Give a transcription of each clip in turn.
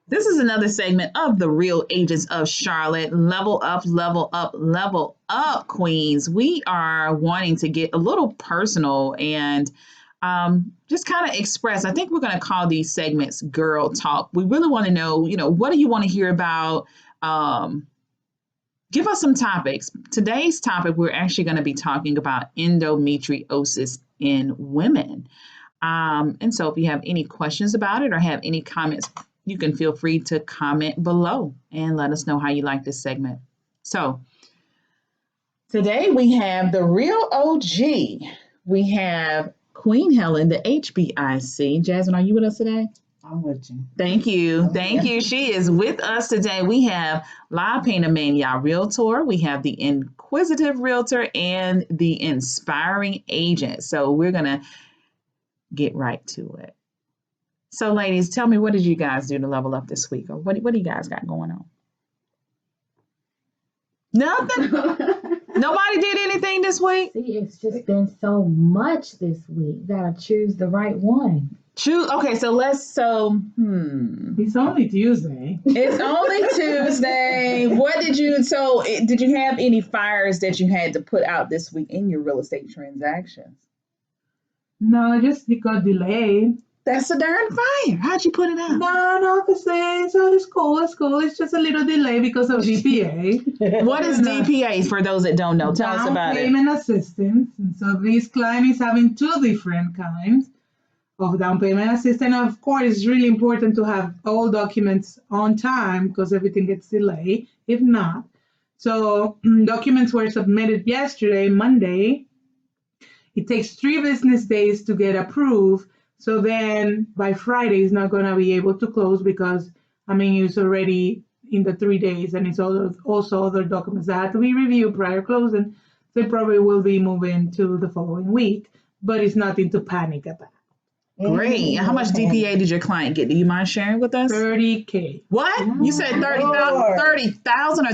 This is another segment of the Real Agents of Charlotte. Level up, level up, level up, queens. We are wanting to get a little personal and just kind of express. I think we're going to call these segments Girl Talk. We really want to know, what do you want to hear about? Give us some topics. Today's topic, we're actually going to be talking about endometriosis in women. And so if you have any questions about it or have any comments, you can feel free to comment below and let us know how you like this segment. So today we have the real OG. We have Queen Helen, the HBIC. Jasmine, are you with us today? I'm with you. Thank you. Okay. Thank you. She is with us today. We have La Panamena Realtor. We have the Inquisitive Realtor and the Inspiring Agent. So we're going to get right to it. So, ladies, tell me, what did you guys do to level up this week? Or what do you guys got going on? Nothing? Nobody did anything this week? See, it's just been so much this week. Gotta choose the right one. Okay, so It's only Tuesday. It's only Tuesday. Did you have any fires that you had to put out this week in your real estate transactions? No, just it got delayed. That's a darn fire. How'd you put it out? No, because it's cool. It's just a little delay because of DPA. What is DPA for those that don't know? Tell us about it. Down payment assistance. And so this client is having two different kinds of down payment assistance. Of course, it's really important to have all documents on time because everything gets delayed. If not, so documents were submitted yesterday, Monday. It takes 3 business days to get approved. So then by Friday, it's not going to be able to close because, it's already in the 3 days and it's also other documents that had to be reviewed prior closing. So it probably will be moving to the following week, but it's nothing to panic about. Great. How much DPA did your client get? Do you mind sharing with us? $30K. What? You said $30,000 or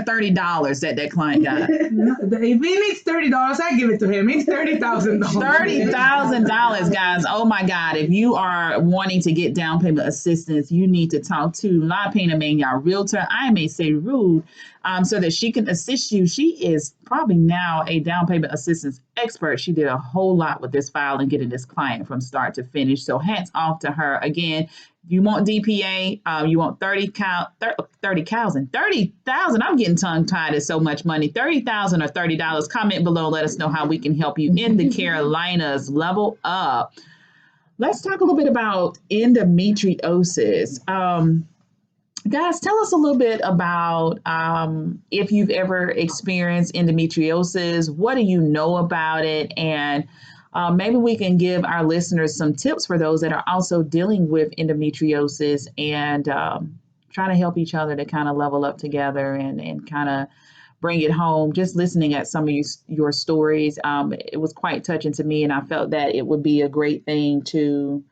$30 that client got? If he needs $30, I give it to him. It's $30,000. $30,000, guys. Oh my God. If you are wanting to get down payment assistance, you need to talk to La Panamena Realtor. I may say rude, so that she can assist you. She is probably now a down payment assistance expert. She did a whole lot with this file and getting this client from start to finish. So hats off to her. Again, you want DPA, you want 30,000. I'm getting tongue tied. It's so much money. 30,000 or $30. Comment below. Let us know how we can help you in the Carolinas. Level up. Let's talk a little bit about endometriosis. Guys, tell us a little bit about if you've ever experienced endometriosis. What do you know about it? And maybe we can give our listeners some tips for those that are also dealing with endometriosis and trying to help each other to kind of level up together and kind of bring it home. Just listening at some of your stories, it was quite touching to me, and I felt that it would be a great thing to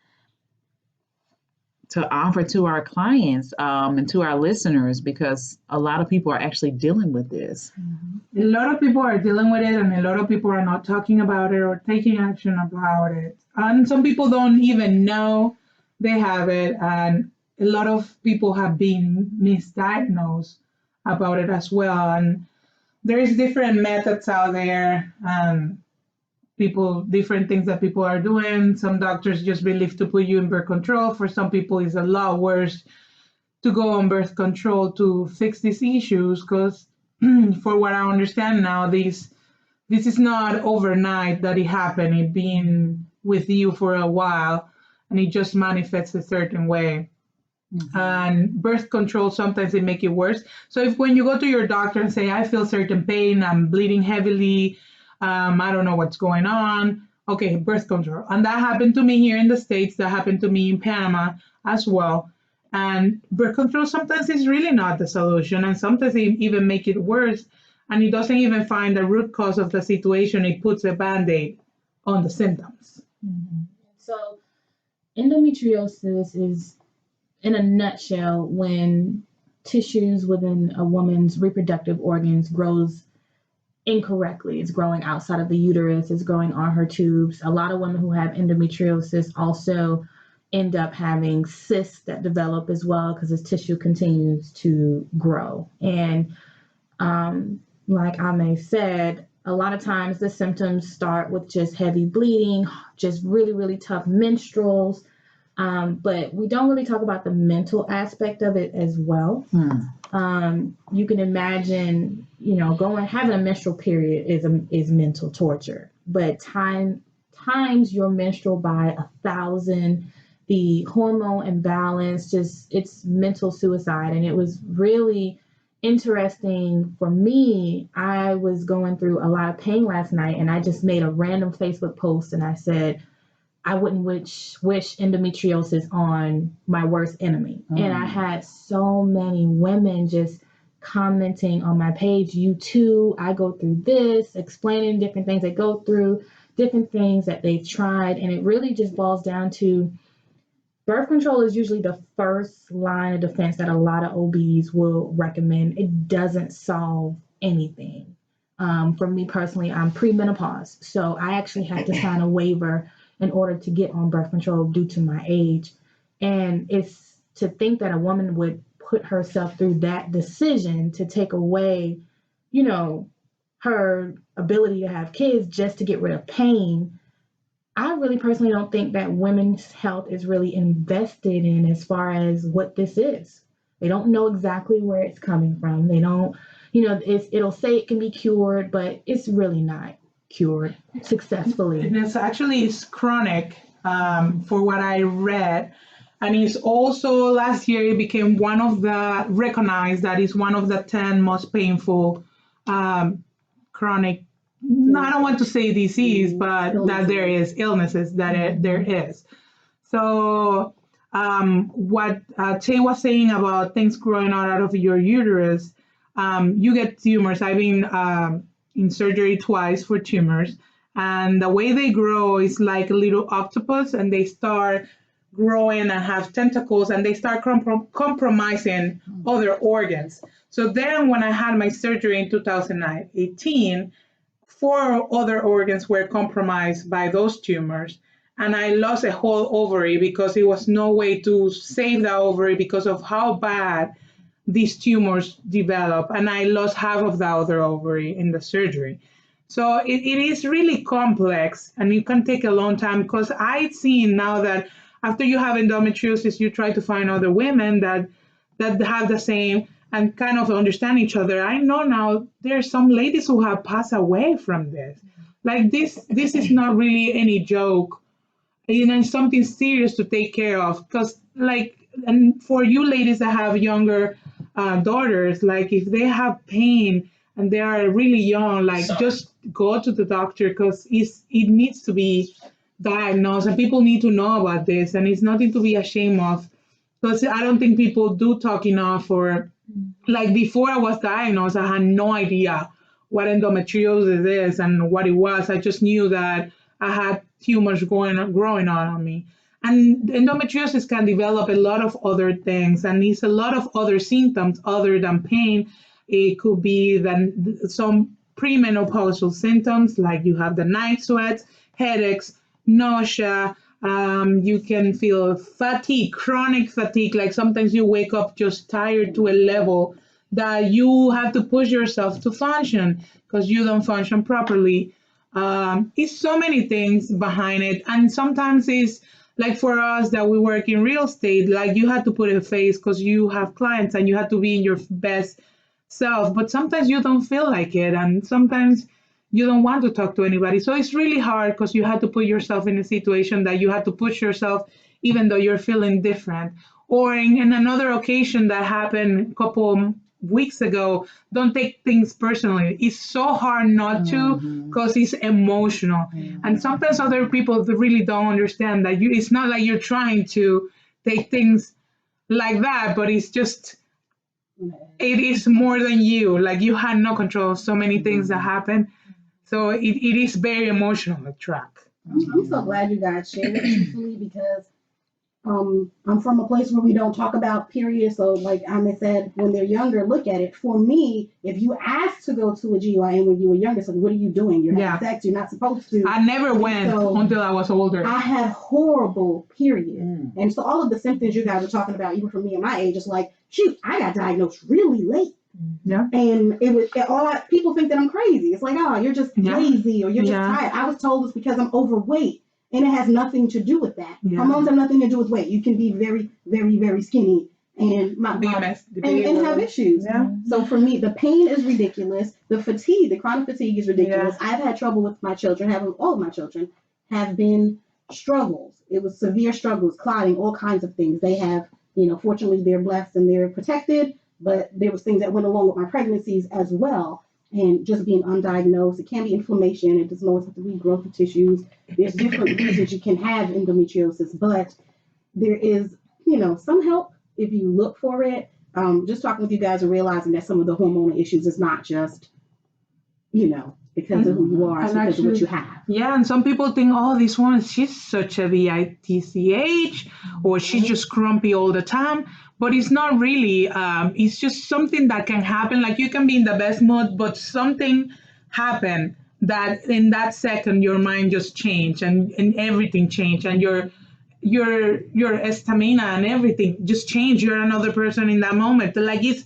offer to our clients and to our listeners, because a lot of people are actually dealing with this. Mm-hmm. A lot of people are dealing with it, and a lot of people are not talking about it or taking action about it. And some people don't even know they have it, and a lot of people have been misdiagnosed about it as well. And there's different methods out there, different things that people are doing. Some doctors just believe to put you in birth control. For some people, it's a lot worse to go on birth control to fix these issues, because for what I understand now, this is not overnight that it happened. It's been with you for a while, and it just manifests a certain way. Mm-hmm. And birth control, sometimes it make it worse. So if when you go to your doctor and say, I feel certain pain, I'm bleeding heavily, I don't know what's going on. Okay, birth control. And that happened to me here in the States. That happened to me in Panama as well. And birth control sometimes is really not the solution. And sometimes it even make it worse. And it doesn't even find the root cause of the situation. It puts a Band-Aid on the symptoms. Mm-hmm. So endometriosis is, in a nutshell, when tissues within a woman's reproductive organs grows incorrectly. It's growing outside of the uterus, it's growing on her tubes. A lot of women who have endometriosis also end up having cysts that develop as well because this tissue continues to grow. And like Ame said, a lot of times the symptoms start with just heavy bleeding, just really, really tough menstruals. But we don't really talk about the mental aspect of it as well. You can imagine, having a menstrual period is mental torture, but times your menstrual by 1,000, the hormone imbalance, it's mental suicide. And it was really interesting for me. I was going through a lot of pain last night, and I just made a random Facebook post, and I said, I wouldn't wish endometriosis on my worst enemy. And I had so many women just commenting on my page, you too, I go through this, explaining different things they go through, different things that they've tried. And it really just boils down to birth control is usually the first line of defense that a lot of OBs will recommend. It doesn't solve anything. For me personally, I'm premenopause, so I actually have to sign a waiver in order to get on birth control due to my age. And it's to think that a woman would put herself through that decision to take away, her ability to have kids just to get rid of pain. I really personally don't think that women's health is really invested in as far as what this is. They don't know exactly where it's coming from. They don't, it'll say it can be cured, but it's really not cured successfully. And it's chronic, for what I read. And it's also, last year, it became recognized that it's one of the 10 most painful chronic, I don't want to say disease, but that there is illnesses that there is. So what Chen was saying about things growing out of your uterus, you get tumors. I've been in surgery twice for tumors, and the way they grow is like a little octopus, and they start growing and have tentacles, and they start compromising other organs. So then when I had my surgery in 2018, 4 other organs were compromised by those tumors, and I lost a whole ovary because there was no way to save the ovary because of how bad these tumors develop, and I lost half of the other ovary in the surgery. So it is really complex, and it can take a long time, because I've seen now that after you have endometriosis, you try to find other women that have the same and kind of understand each other. I know now there are some ladies who have passed away from this. Like this is not really any joke. It's something serious to take care of, because and for you ladies that have younger daughters, if they have pain and they are really young, just go to the doctor, because it needs to be diagnosed, and people need to know about this, and it's nothing to be ashamed of, because I don't think people do talk enough. Or before I was diagnosed, I had no idea what endometriosis is and what it was. I just knew that I had tumors growing on me. And endometriosis can develop a lot of other things, and it's a lot of other symptoms other than pain. It could be some premenopausal symptoms, like you have the night sweats, headaches, nausea. You can feel fatigue, chronic fatigue, like sometimes you wake up just tired to a level that you have to push yourself to function because you don't function properly. It's so many things behind it. And sometimes it's like for us that we work in real estate, like you have to put a face because you have clients and you have to be in your best self. But sometimes you don't feel like it. And sometimes you don't want to talk to anybody. So it's really hard because you have to put yourself in a situation that you have to push yourself even though you're feeling different. Or in another occasion that happened a couple weeks ago, don't take things personally. It's so hard not to because it's emotional. And sometimes other people really don't understand that it's not like you're trying to take things like that, but it's just, it is more than you. Like you had no control of so many things that happen. So it is very emotional, the track. I'm so glad you guys shared it truthfully, because I'm from a place where we don't talk about periods. So, like Ahmed said, when they're younger, look at it. For me, if you asked to go to a GYN when you were younger, so what are you doing? You're having sex. You're not supposed to. I never went until I was older. I had horrible periods. And so all of the symptoms you guys are talking about, even for me at my age, it's like, shoot, I got diagnosed really late. Yeah. And people think that I'm crazy. It's like, oh, you're just lazy or you're just tired. I was told it's because I'm overweight. And it has nothing to do with that. Hormones have nothing to do with weight. You can be very, very, very skinny and have issues. Yeah. So for me, the pain is ridiculous. The fatigue, the chronic fatigue is ridiculous. I've had trouble with my children. All of my children have been struggles. It was severe struggles, clotting, all kinds of things. They have, fortunately they're blessed and they're protected, but there was things that went along with my pregnancies as well. And just being undiagnosed, it can be inflammation. It doesn't always have to be growth of tissues. There's different reasons you can have endometriosis, but there is, some help if you look for it. Just talking with you guys and realizing that some of the hormonal issues is not just, because of who you are, it's because of what you have. Yeah, and some people think, oh, this woman, she's such a bitch, or she's just grumpy all the time. But it's not really. It's just something that can happen. Like you can be in the best mood, but something happened that in that second your mind just changed and everything changed, and your stamina and everything just changed. You're another person in that moment. Like it's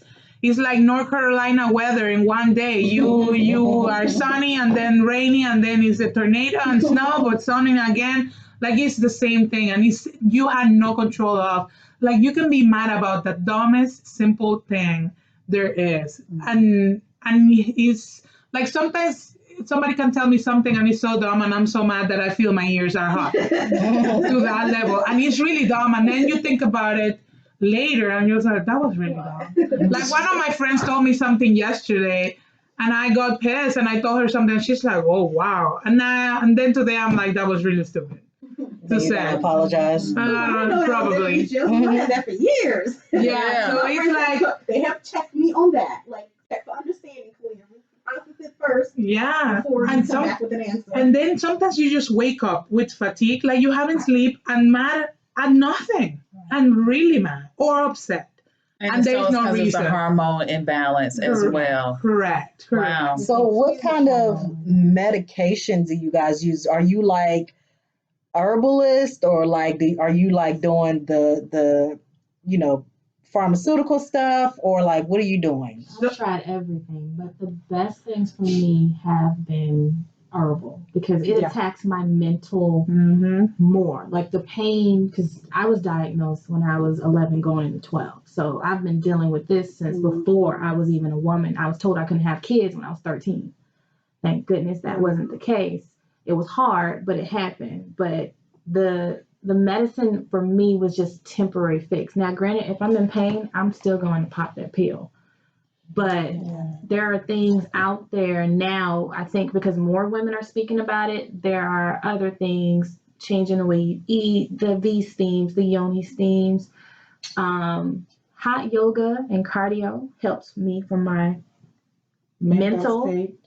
like North Carolina weather. In one day, you are sunny and then rainy and then it's a tornado and snow, but sunny again. Like it's the same thing, and you had no control of. Like you can be mad about the dumbest simple thing there is, and it's like sometimes somebody can tell me something and it's so dumb and I'm so mad that I feel my ears are hot to that level, and it's really dumb. And then you think about it later and you're like, that was really dumb. Like one of my friends told me something yesterday, and I got pissed and I told her something. And she's like, oh wow, and then today I'm like, that was really stupid. So you gotta apologize. Probably. I had that for years. Yeah, so it's like they have checked me on that, like check for understanding clearly. Process it first. Yeah, before you come back with an answer. And then sometimes you just wake up with fatigue, like you haven't slept and mad at nothing, and really mad or upset. And there's no reason. It's a hormone imbalance as well. Correct. Wow. So what kind of medication do you guys use? Are you like herbalist, or like are you like doing the pharmaceutical stuff, or like what are you doing? I've tried everything, but the best things for me have been herbal, because it attacks my mental more. Like the pain, because I was diagnosed when I was 11 going into 12. So I've been dealing with this since before I was even a woman. I was told I couldn't have kids when I was 13. Thank goodness that wasn't the case. It was hard, but it happened. But the medicine for me was just temporary fix. Now, granted, if I'm in pain, I'm still going to pop that pill. But there are things out there now, I think, because more women are speaking about it, there are other things, changing the way you eat, the V steams, the yoni steams. Hot yoga and cardio helps me for my mental state.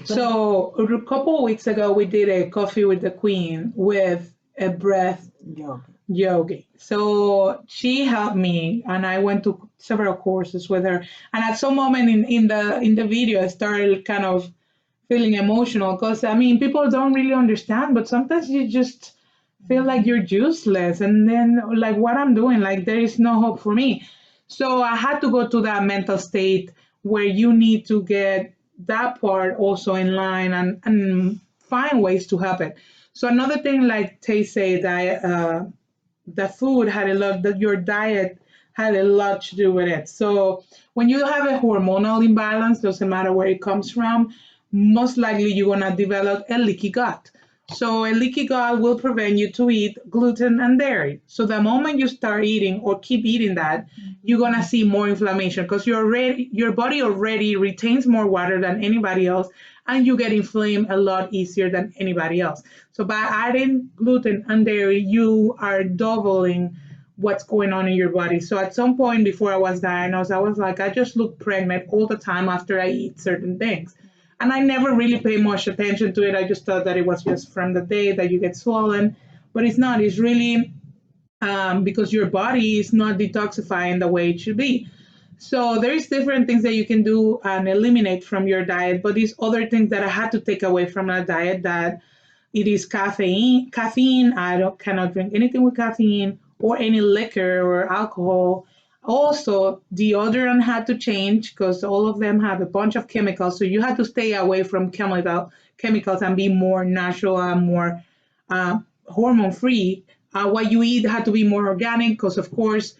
So a couple of weeks ago, we did a coffee with the queen with a breath yogi. So she helped me, and I went to several courses with her. And at some moment in the video, I started kind of feeling emotional, because people don't really understand, but sometimes you just feel like you're useless, and then like what I'm doing, like there is no hope for me. So I had to go to that mental state where you need to get that part also in line and find ways to help it. So another thing, like Tay said, the food had a lot, that your diet had a lot to do with it. So when you have a hormonal imbalance, doesn't matter where it comes from, most likely you're gonna develop a leaky gut. So a leaky gut will prevent you to eat gluten and dairy. So the moment you start eating or keep eating that, you're gonna see more inflammation, because your body already retains more water than anybody else, and you get inflamed a lot easier than anybody else. So by adding gluten and dairy, you are doubling what's going on in your body. So at some point before I was diagnosed, I was like, I just look pregnant all the time after I eat certain things. And I never really paid much attention to it. I just thought that it was just from the day that you get swollen, but it's not. It's really because your body is not detoxifying the way it should be. So there's different things that you can do and eliminate from your diet, but these other things that I had to take away from my diet, that it is caffeine. Caffeine, cannot drink anything with caffeine or any liquor or alcohol. Also, deodorant had to change because all of them have a bunch of chemicals. So you had to stay away from chemicals and be more natural and more hormone free. What you eat had to be more organic because, of course,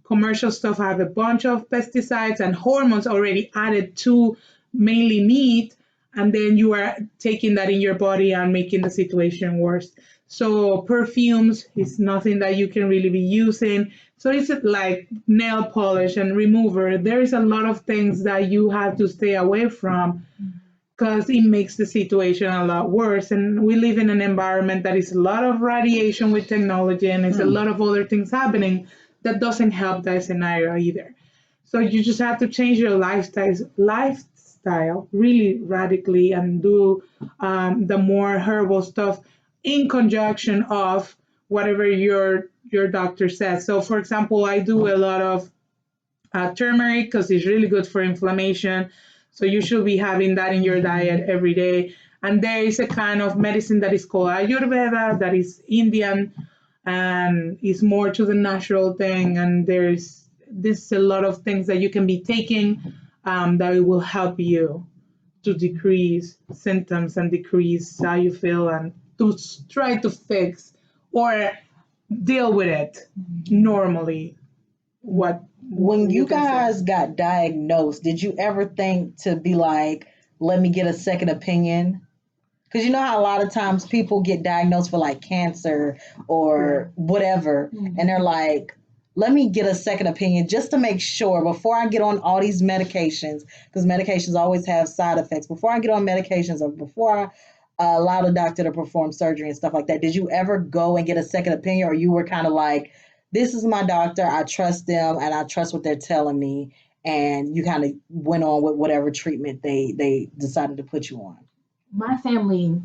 commercial stuff have a bunch of pesticides and hormones already added to mainly meat, and then you are taking that in your body and making the situation worse. So perfumes is nothing that you can really be using. So it's like nail polish and remover. There is a lot of things that you have to stay away from because it makes the situation a lot worse. And we live in an environment that is a lot of radiation with technology, and there's a lot of other things happening that doesn't help that scenario either. So you just have to change your lifestyle really radically and do the more herbal stuff in conjunction of whatever your doctor says. So, for example, I do a lot of turmeric because it's really good for inflammation. So you should be having that in your diet every day. And there is a kind of medicine that is called Ayurveda, that is Indian, and is more to the natural thing. And there's a lot of things that you can be taking that will help you to decrease symptoms and decrease how you feel, and to try to fix or deal with it normally. When you guys got diagnosed, did you ever think to be like, let me get a second opinion? Because you know how a lot of times people get diagnosed for like cancer or whatever, and they're like, let me get a second opinion just to make sure before I get on all these medications, because medications always have side effects. Before I get on medications or before I allow the doctor to perform surgery and stuff like that, did you ever go and get a second opinion, or you were kind of like, this is my doctor, I trust them and I trust what they're telling me, and you kind of went on with whatever treatment they decided to put you on? My family,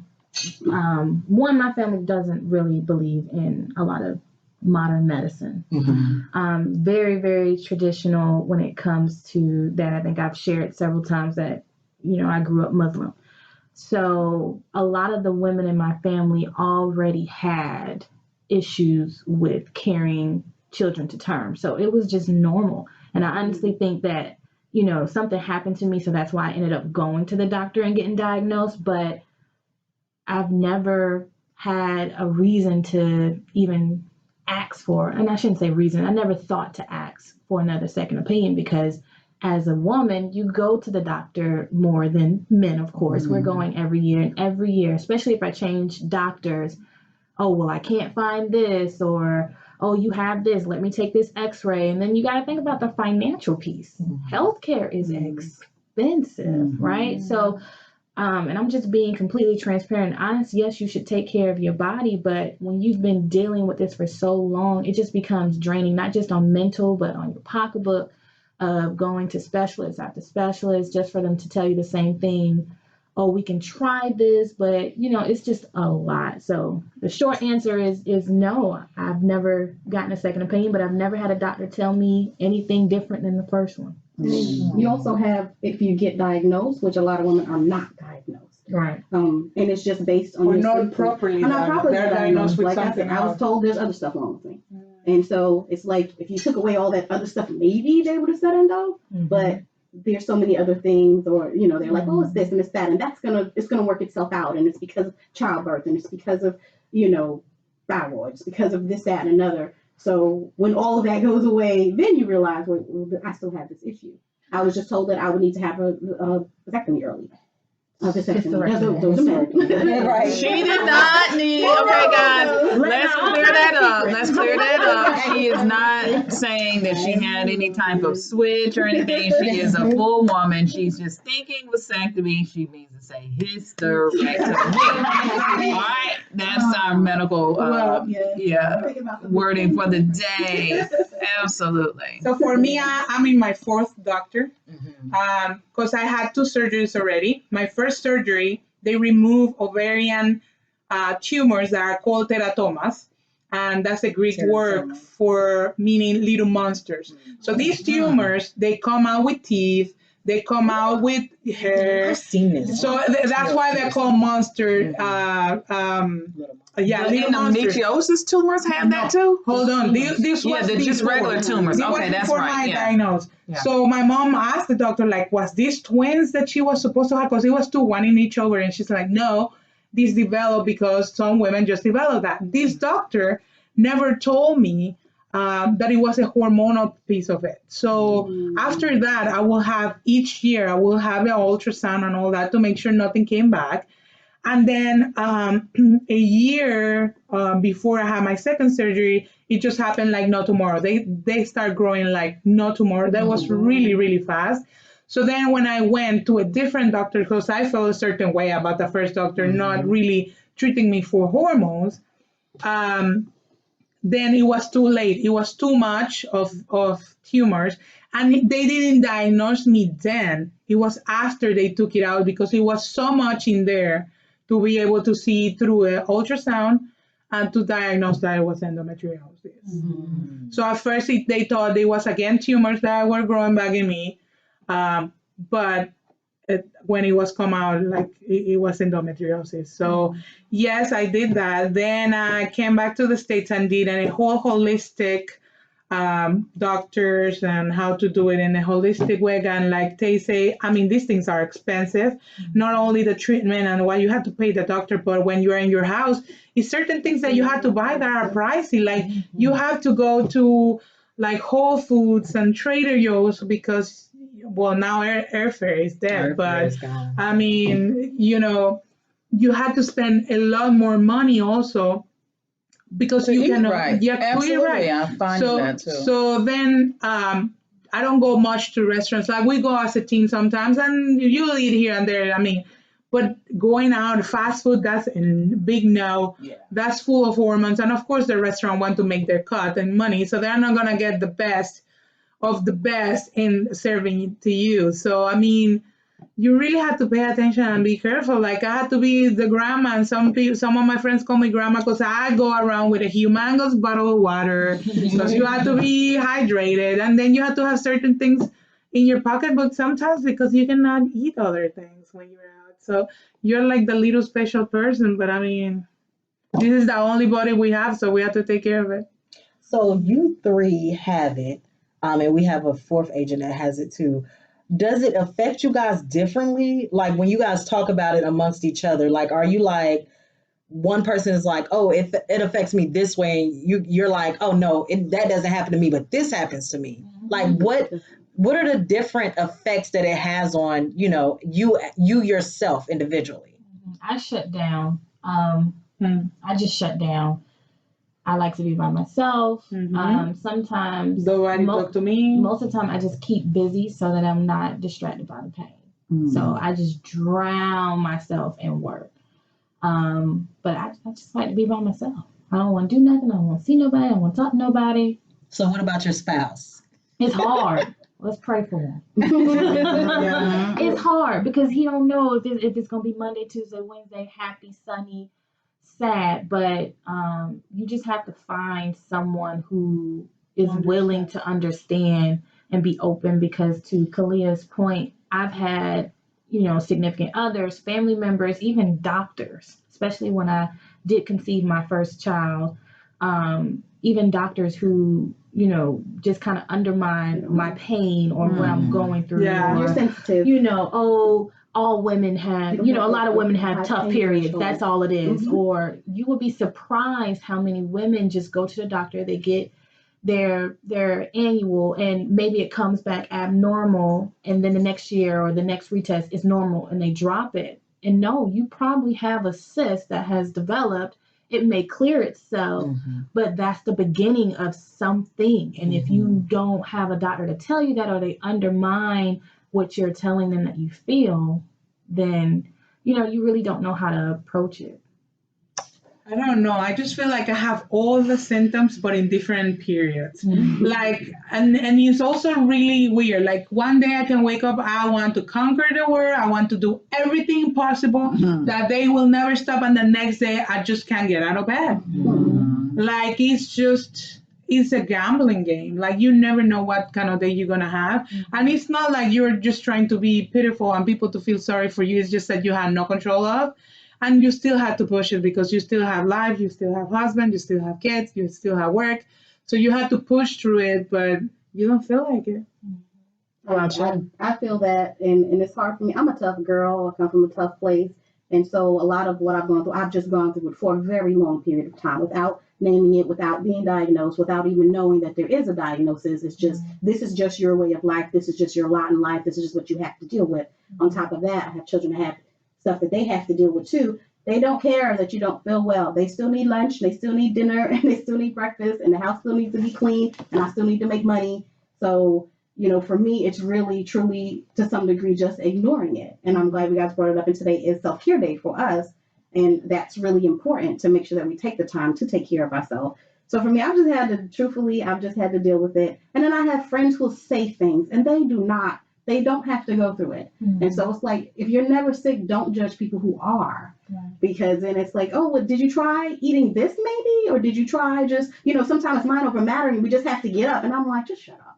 my family doesn't really believe in a lot of modern medicine. Very, very traditional when it comes to that. I think I've shared several times that, I grew up Muslim. So a lot of the women in my family already had issues with carrying children to term. So it was just normal. And I honestly think that, something happened to me. So that's why I ended up going to the doctor and getting diagnosed. But I've never had a reason to even ask for, and I shouldn't say reason, I never thought to ask for another second opinion, because as a woman, you go to the doctor more than men, of course. We're going every year, and every year, especially if I change doctors, oh, well, I can't find this, or, oh, you have this, let me take this x-ray. And then you got to think about the financial piece. Healthcare is expensive, right? So, and I'm just being completely transparent and honest. Yes, you should take care of your body, but when you've been dealing with this for so long, it just becomes draining, not just on mental, but on your pocketbook, of going to specialists after specialists just for them to tell you the same thing. Oh, we can try this, but it's just a lot. So the short answer is no. I've never gotten a second opinion, but I've never had a doctor tell me anything different than the first one. You also have, if you get diagnosed, which a lot of women are not diagnosed. Right. And it's just based on not properly diagnosed. with Like I said, I was told there's other stuff wrong with me. And so it's like, if you took away all that other stuff, maybe they would have said endo, but there's so many other things, or they're like, oh, it's this and it's that, and it's gonna work itself out, and it's because of childbirth, and it's because of thyroid, it's because of this, that, and another. So when all of that goes away, then you realize, well, I still have this issue. I was just told that I would need to have a vasectomy early. Right. She did not need. Okay, guys, let's clear that up. She is not saying that she had any type of switch or anything. She is a full woman. She's just thinking vasectomy. She means to say hysterectomy. All right, that's our medical wording for the day. Absolutely. So for me, I'm in my fourth doctor because I had 2 surgeries already. My first surgery, they remove ovarian tumors that are called teratomas. and that's a Greek word for meaning little monsters. So these tumors, they come out with teeth, they come out with hair. I've seen this. So that's why they're called monster. The little monsters. endometriosis tumors have that too? Hold on, this was just regular tumors. This Okay, was that's before right. my diagnosis. Yeah. So my mom asked the doctor, like, was this twins that she was supposed to have? Because it was two, one in each ovary. And she's like, no, these develop because some women just develop that. This doctor never told me that it was a hormonal piece of it. So after that, I will have each year, I will have an ultrasound and all that to make sure nothing came back. And then a year before I had my second surgery, it just happened like no tomorrow. They start growing like no tomorrow. That was really, really fast. So then when I went to a different doctor, because I felt a certain way about the first doctor not really treating me for hormones, then it was too late. It was too much of tumors. And they didn't diagnose me then. It was after they took it out because it was so much in there to be able to see through an ultrasound and to diagnose that it was endometriosis. So at first they thought it was again tumors that were growing back in me, but when it was come out, like it was endometriosis. So yes, I did that. Then I came back to the States and did a whole holistic doctors and how to do it in a holistic way. And like they say, I mean, these things are expensive. Not only the treatment and what you have to pay the doctor, but when you're in your house, it's certain things that you have to buy that are pricey. Like you have to go to like Whole Foods and Trader Joe's because, well, now airfare is dead. But I mean, you have to spend a lot more money also. Because you cannot, right. Absolutely, right. I'm finding that too. So then I don't go much to restaurants. Like we go as a team sometimes, and you'll eat here and there. I mean, but going out fast food, that's a big no. Yeah. That's full of hormones, and of course the restaurant want to make their cut and money, so they're not gonna get the best of the best in serving to you. So I mean, you really have to pay attention and be careful. Like I had to be the grandma, and some of my friends call me grandma because I go around with a humongous bottle of water because you have to be hydrated, and then you have to have certain things in your pocketbook sometimes because you cannot eat other things when you're out. So you're like the little special person, but I mean, this is the only body we have, so we have to take care of it. So you three have it, and we have a fourth agent that has it too. Does it affect you guys differently? Like when you guys talk about it amongst each other, like, are you like, one person is like, oh, it affects me this way. And you're like, oh no, that doesn't happen to me, but this happens to me. Like what are the different effects that it has on, you yourself individually? I shut down. I just shut down. I like to be by myself. Sometimes nobody talk to me. Most of the time, I just keep busy so that I'm not distracted by the pain. So I just drown myself in work. But I just like to be by myself. I don't want to do nothing. I don't want to see nobody. I don't want to talk to nobody. So what about your spouse? It's hard. Let's pray for him. It's hard because he don't know if it's gonna be Monday, Tuesday, Wednesday, happy, sunny, sad, but you just have to find someone who is willing to understand and be open, because to Kalia's point, I've had, significant others, family members, even doctors, especially when I did conceive my first child, even doctors who, just kind of undermine my pain or what I'm going through. Yeah, you're sensitive. All women have, a lot of women have tough periods. That's all it is. Or you will be surprised how many women just go to the doctor, they get their annual, and maybe it comes back abnormal, and then the next year or the next retest is normal and they drop it. And no, you probably have a cyst that has developed. It may clear itself, but that's the beginning of something. And if you don't have a doctor to tell you that, or they undermine what you're telling them that you feel, then, you really don't know how to approach it. I don't know. I just feel like I have all the symptoms, but in different periods. Like, and it's also really weird. Like one day I can wake up, I want to conquer the world. I want to do everything possible. That day will never stop. And the next day I just can't get out of bed. Like it's a gambling game. Like you never know what kind of day you're gonna have. And it's not like you're just trying to be pitiful and people to feel sorry for you. It's just that you have no control of. And you still have to push it because you still have life, you still have husband, you still have kids, you still have work. So you have to push through it, but you don't feel like it. I feel that, and it's hard for me. I'm a tough girl. I come from a tough place. And so a lot of what I've gone through, I've just gone through it for a very long period of time without naming it, without being diagnosed, without even knowing that there is a diagnosis. It's just, this is just your way of life. This is just your lot in life. This is just what you have to deal with. On top of that, I have children that have stuff that they have to deal with too. They don't care that you don't feel well. They still need lunch, they still need dinner, and they still need breakfast, and the house still needs to be clean, and I still need to make money. So, for me, it's really, truly, to some degree, just ignoring it. And I'm glad we guys brought it up. And today is Self-Care Day for us. And that's really important to make sure that we take the time to take care of ourselves. So for me, I've just had to deal with it. And then I have friends who say things, and they don't have to go through it. And so it's like, if you're never sick, don't judge people who are. Because then it's like, oh, well, did you try eating this maybe? Or did you try just, sometimes it's mind over matter and we just have to get up. And I'm like, just shut up.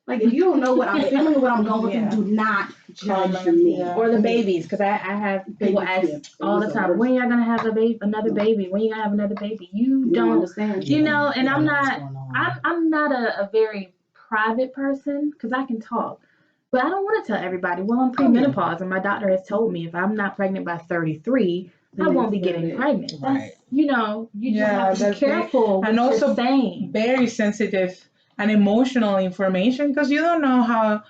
Like, if you don't know what I'm feeling or what I'm going through, do not judge me. Or the babies, because I have people ask all the time, when y'all going to have another baby? When you going to have another baby? You don't understand. And I'm not a very private person because I can talk. But I don't want to tell everybody, well, I'm premenopause, and my doctor has told me if I'm not pregnant by 33, I won't be getting pregnant. Right. You just have to be careful and what also you're saying. Very sensitive and emotional information because you don't know how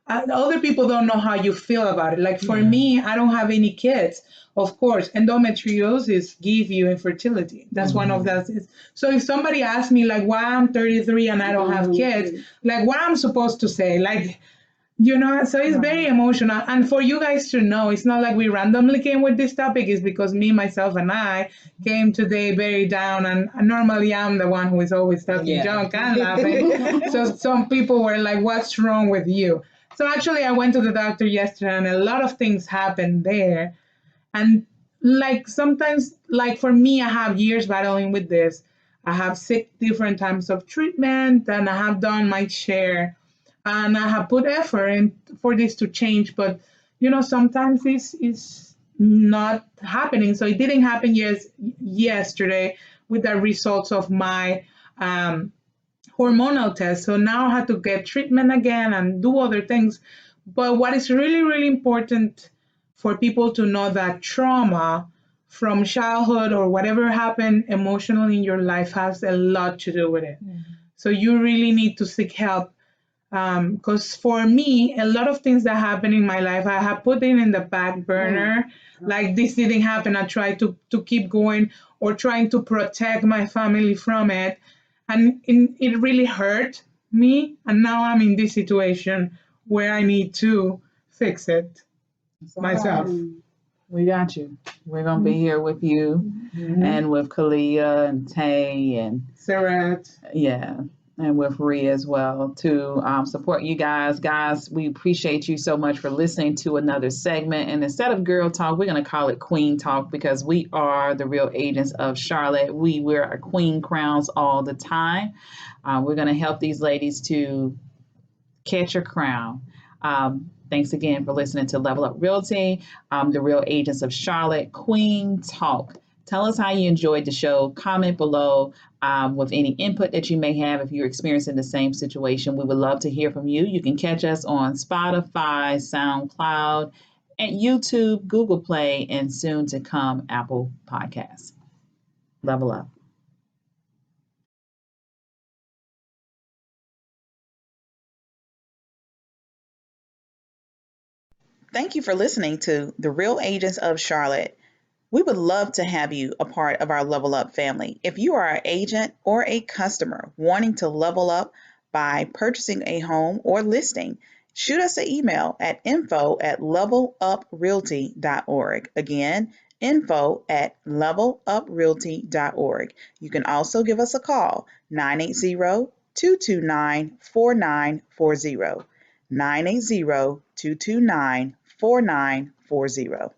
other people don't know how you feel about it. Like for me, I don't have any kids. Of course, endometriosis give you infertility. That's one of the. So if somebody asks me like why I'm 33 and I don't have kids, like what I'm supposed to say, like. So it's very emotional. And for you guys to know, it's not like we randomly came with this topic. It's because me, myself, and I came today very down. And normally I'm the one who is always talking junk and laughing. So some people were like, what's wrong with you? So actually, I went to the doctor yesterday and a lot of things happened there. And like sometimes, like for me, I have years battling with this. I have 6 different types of treatment and I have done my share. And I have put effort in for this to change, but sometimes it's not happening. So it didn't happen yesterday with the results of my hormonal test. So now I have to get treatment again and do other things. But what is really, really important for people to know that trauma from childhood or whatever happened emotionally in your life has a lot to do with it. So you really need to seek help. Because for me, a lot of things that happen in my life, I have put it in the back burner. Like this didn't happen. I tried to keep going or trying to protect my family from it. And it really hurt me. And now I'm in this situation where I need to fix it myself. We got you. We're going to be here with you and with Kalia and Tay and Sarat. Yeah. And with Rhea as well to support you guys. Guys, we appreciate you so much for listening to another segment. And instead of Girl Talk, we're going to call it Queen Talk because we are the real agents of Charlotte. We wear our queen crowns all the time. We're going to help these ladies to catch your crown. Thanks again for listening to Level Up Realty, the real agents of Charlotte, Queen Talk. Tell us how you enjoyed the show. Comment below with any input that you may have if you're experiencing the same situation. We would love to hear from you. You can catch us on Spotify, SoundCloud, and YouTube, Google Play, and soon to come Apple Podcasts. Level up. Thank you for listening to The Real Agents of Charlotte. We would love to have you a part of our Level Up family. If you are an agent or a customer wanting to level up by purchasing a home or listing, shoot us an email at info@leveluprealty.org. Again, info@leveluprealty.org. You can also give us a call, 980-229-4940. 980-229-4940.